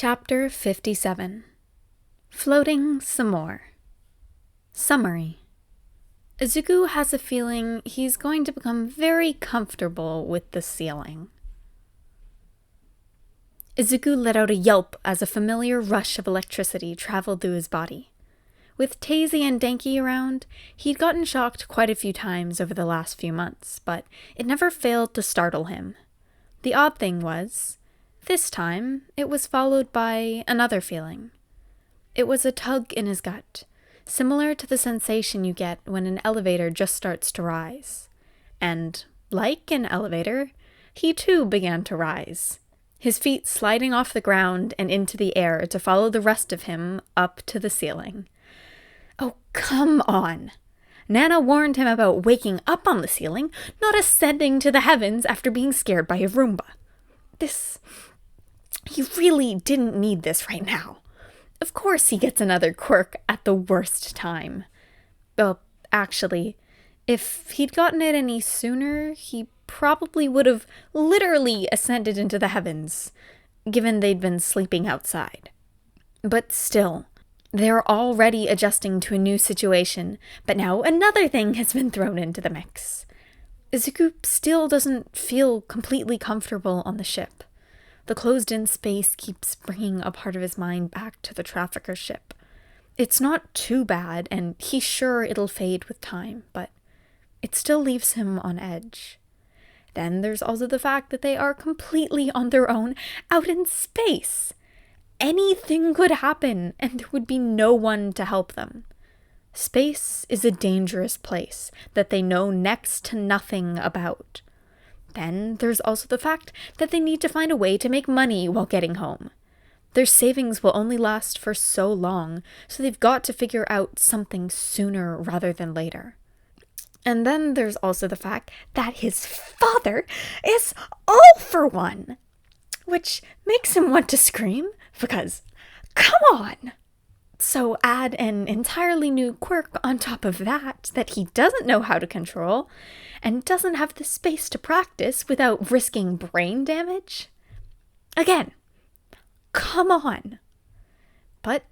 Chapter 57. Floating some more. Summary. Izuku has a feeling he's going to become very comfortable with the ceiling. Izuku let out a yelp as a familiar rush of electricity traveled through his body. With Tazy and Denki around, he'd gotten shocked quite a few times over the last few months, but it never failed to startle him. The odd thing was, this time, it was followed by another feeling. It was a tug in his gut, similar to the sensation you get when an elevator just starts to rise. And, like an elevator, he too began to rise, his feet sliding off the ground and into the air to follow the rest of him up to the ceiling. Oh, come on! Nana warned him about waking up on the ceiling, not ascending to the heavens after being scared by a Roomba. He really didn't need this right now. Of course he gets another quirk at the worst time. Well, actually, if he'd gotten it any sooner, he probably would have literally ascended into the heavens, given they'd been sleeping outside. But still, they're already adjusting to a new situation, but now another thing has been thrown into the mix. Izuku still doesn't feel completely comfortable on the ship. The closed-in space keeps bringing a part of his mind back to the trafficker ship. It's not too bad, and he's sure it'll fade with time, but it still leaves him on edge. Then there's also the fact that they are completely on their own out in space. Anything could happen, and there would be no one to help them. Space is a dangerous place that they know next to nothing about. Then there's also the fact that they need to find a way to make money while getting home. Their savings will only last for so long, so they've got to figure out something sooner rather than later. And then there's also the fact that his father is all for one, which makes him want to scream, because, come on! So add an entirely new quirk on top of that he doesn't know how to control, and doesn't have the space to practice without risking brain damage? Again, come on! But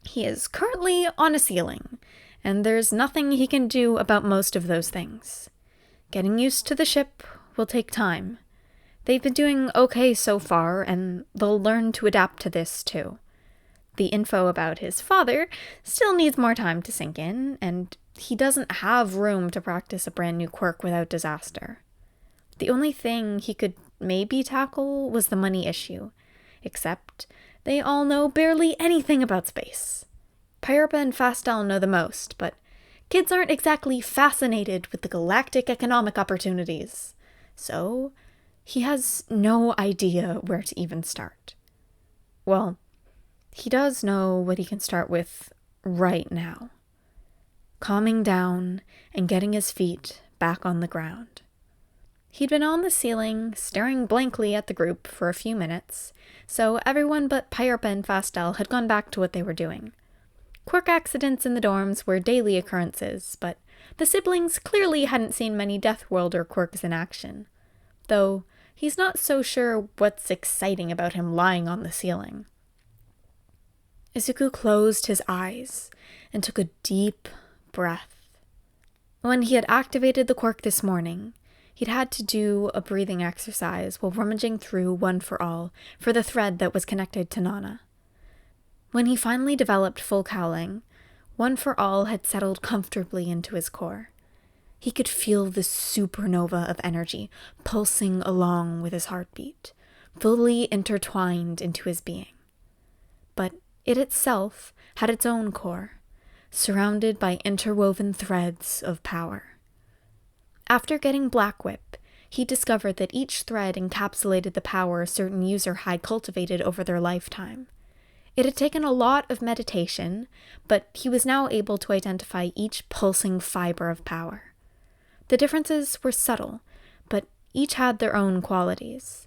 he is currently on a ceiling, and there's nothing he can do about most of those things. Getting used to the ship will take time. They've been doing okay so far, and they'll learn to adapt to this too. The info about his father still needs more time to sink in, and he doesn't have room to practice a brand new quirk without disaster. The only thing he could maybe tackle was the money issue, except they all know barely anything about space. Pyropa and Fastel know the most, but kids aren't exactly fascinated with the galactic economic opportunities, so he has no idea where to even start. Well, he does know what he can start with right now. Calming down and getting his feet back on the ground. He'd been on the ceiling, staring blankly at the group for a few minutes, so everyone but Pyropa and Fastel had gone back to what they were doing. Quirk accidents in the dorms were daily occurrences, but the siblings clearly hadn't seen many Death Worlder quirks in action, though he's not so sure what's exciting about him lying on the ceiling. Izuku closed his eyes and took a deep breath. When he had activated the quirk this morning, he'd had to do a breathing exercise while rummaging through One for All for the thread that was connected to Nana. When he finally developed full cowling, One for All had settled comfortably into his core. He could feel the supernova of energy pulsing along with his heartbeat, fully intertwined into his being. But it itself had its own core, surrounded by interwoven threads of power. After getting Black Whip, he discovered that each thread encapsulated the power a certain user had cultivated over their lifetime. It had taken a lot of meditation, but he was now able to identify each pulsing fiber of power. The differences were subtle, but each had their own qualities.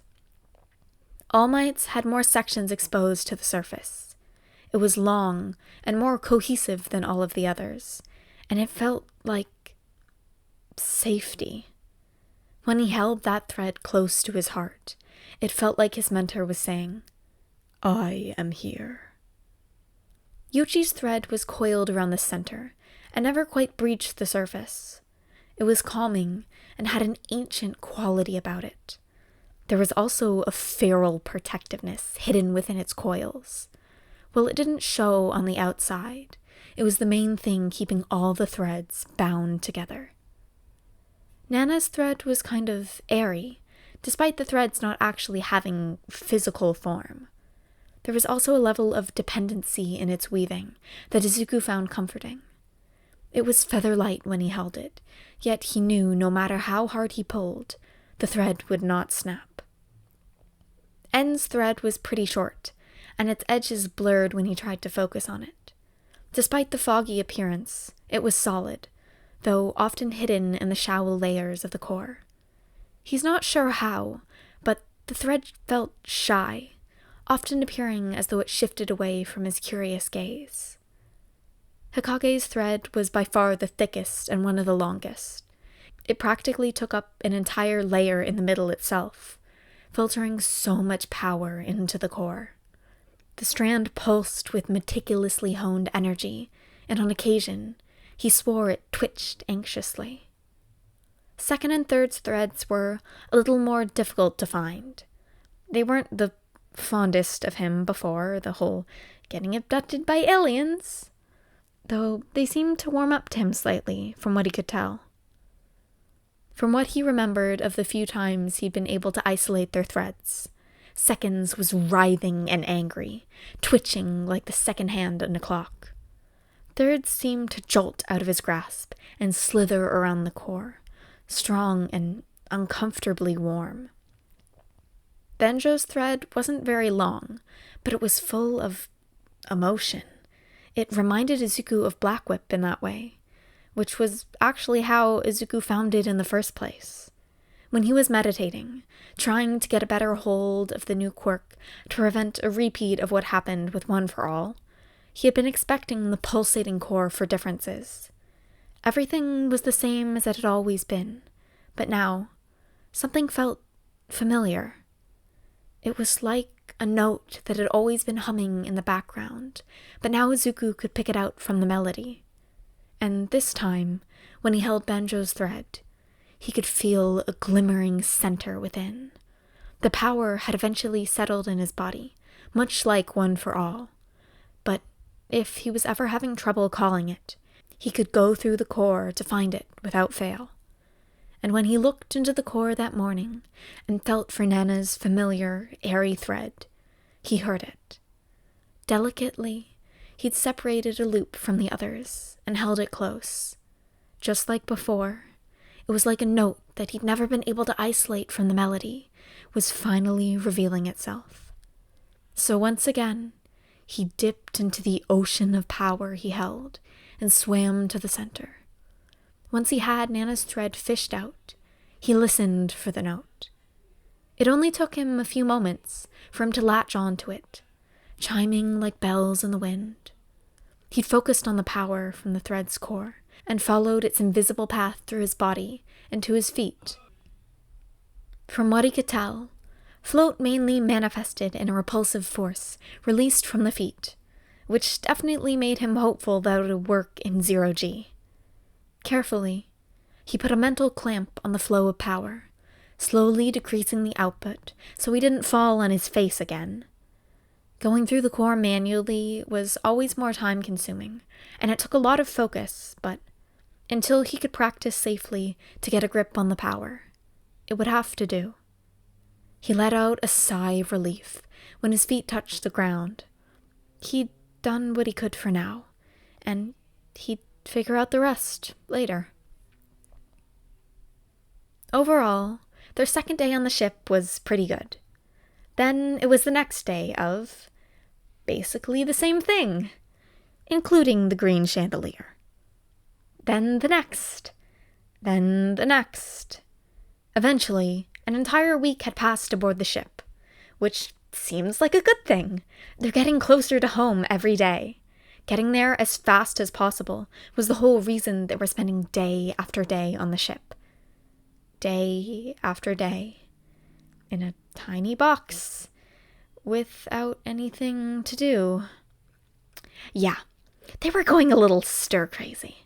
All Might's had more sections exposed to the surface. It was long and more cohesive than all of the others, and it felt like safety. When he held that thread close to his heart, it felt like his mentor was saying, I am here. Yuchi's thread was coiled around the center and never quite breached the surface. It was calming and had an ancient quality about it. There was also a feral protectiveness hidden within its coils. While it didn't show on the outside, it was the main thing keeping all the threads bound together. Nana's thread was kind of airy, despite the threads not actually having physical form. There was also a level of dependency in its weaving that Izuku found comforting. It was feather-light when he held it, yet he knew no matter how hard he pulled, the thread would not snap. En's thread was pretty short, and its edges blurred when he tried to focus on it. Despite the foggy appearance, it was solid, though often hidden in the shallow layers of the core. He's not sure how, but the thread felt shy, often appearing as though it shifted away from his curious gaze. Hikage's thread was by far the thickest and one of the longest. It practically took up an entire layer in the middle itself, filtering so much power into the core. The strand pulsed with meticulously honed energy, and on occasion, he swore it twitched anxiously. Second and third threads were a little more difficult to find. They weren't the fondest of him before the whole getting abducted by aliens, though they seemed to warm up to him slightly, from what he could tell. From what he remembered of the few times he'd been able to isolate their threads, Seconds was writhing and angry, twitching like the second hand on a clock. Third seemed to jolt out of his grasp and slither around the core, strong and uncomfortably warm. Banjo's thread wasn't very long, but it was full of emotion. It reminded Izuku of Black Whip in that way, which was actually how Izuku found it in the first place. When he was meditating, trying to get a better hold of the new quirk to prevent a repeat of what happened with One for All, he had been expecting the pulsating core for differences. Everything was the same as it had always been, but now, something felt familiar. It was like a note that had always been humming in the background, but now Izuku could pick it out from the melody. And this time, when he held Banjo's thread, he could feel a glimmering center within. The power had eventually settled in his body, much like One for All. But if he was ever having trouble calling it, he could go through the core to find it without fail. And when he looked into the core that morning and felt for Nana's familiar, airy thread, he heard it. Delicately, he'd separated a loop from the others and held it close. Just like before, it was like a note that he'd never been able to isolate from the melody was finally revealing itself. So once again, he dipped into the ocean of power he held and swam to the center. Once he had Nana's thread fished out, he listened for the note. It only took him a few moments for him to latch onto it, chiming like bells in the wind. He'd focused on the power from the thread's core and followed its invisible path through his body and to his feet. From what he could tell, float mainly manifested in a repulsive force released from the feet, which definitely made him hopeful that it would work in 0G. Carefully, he put a mental clamp on the flow of power, slowly decreasing the output so he didn't fall on his face again. Going through the core manually was always more time-consuming, and it took a lot of focus, but until he could practice safely to get a grip on the power, it would have to do. He let out a sigh of relief when his feet touched the ground. He'd done what he could for now, and he'd figure out the rest later. Overall, their second day on the ship was pretty good. Then it was the next day of basically the same thing, including the green chandelier. Then the next. Then the next. Eventually, an entire week had passed aboard the ship, which seems like a good thing. They're getting closer to home every day. Getting there as fast as possible was the whole reason they were spending day after day on the ship. Day after day. In a tiny box. without anything to do. Yeah, they were going a little stir crazy.